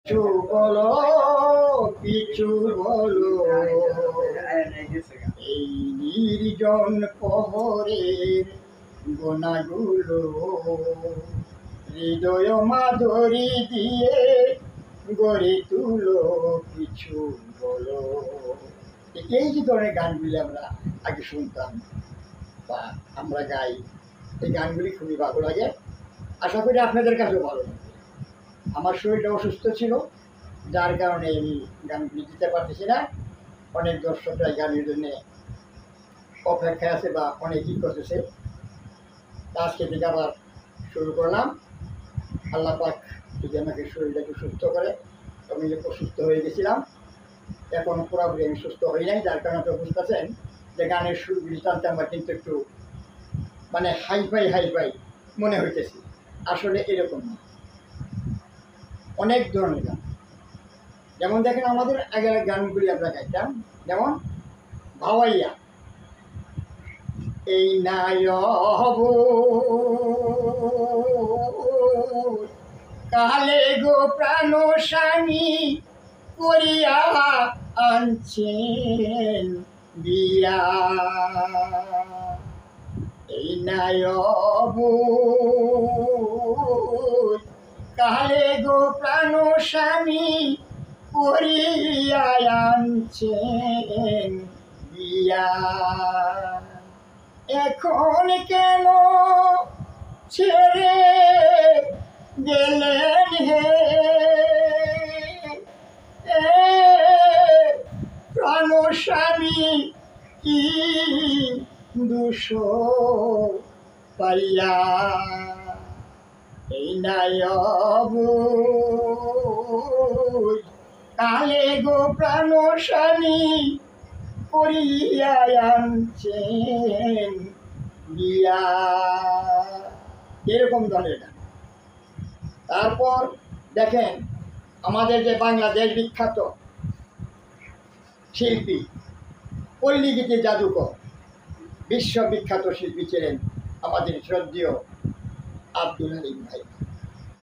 পিছু বলো, পিছু বলো, এই নির্জন প্রহরের গোনাগুলো হৃদয় মাধুরী দিয়ে গড়ে তুলো, কিছু বলো। এই যে ধরনের গানগুলি আমরা আগে শুনতাম বা আমরা গাই, এই গানগুলি খুবই ভালো লাগে। আশা করি আপনাদের কাছেও ভালো লাগে। আমার শরীরটা অসুস্থ ছিল, যার কারণে আমি গানগুলি দিতে পারতেছি না। অনেক দর্শকরা গানের জন্য অপেক্ষায় আছে বা অনেকই করতেছে। আজকে থেকে আবার শুরু করলাম। আল্লাহ পাক যদি আমাকে শরীরটাকে সুস্থ করে। আমি অসুস্থ হয়ে গেছিলাম, এখন পুরোপুরি আমি সুস্থ হই নাই, যার কারণে আপনি বুঝতেছেন যে গানের সুরগুলি টানতে আমার কিন্তু একটু মানে হাইফাই মনে হইতেছে। আসলে এরকম না, অনেক ধরনের গান। যেমন দেখেন আমাদের আগের গানগুলি আমরা গাইতাম, যেমন ভাওয়াইয়া, এই নায়ব কালে গো প্রাণ স্বামী করিয়া আনছেন বিয়া, এই নায়ব কালে গো প্রাণ স্বামী করিয়া আনছেন বিয়া, এখন কেন ছেড়ে গেলেন হে প্রাণ স্বামী, কি দুষ পাইয়া, এই নায়ব কালে গো প্রাণ স্বামী করিয়া আনছেন বিয়া, এরকম ধরনের গান। তারপর দেখেন আমাদের যে বাংলাদেশ বিখ্যাত শিল্পী, পল্লীগীতির জাদুকর, বিশ্ববিখ্যাত শিল্পী ছিলেন আমাদের শ্রদ্ধেয় আব্দুল হালিম ভাই।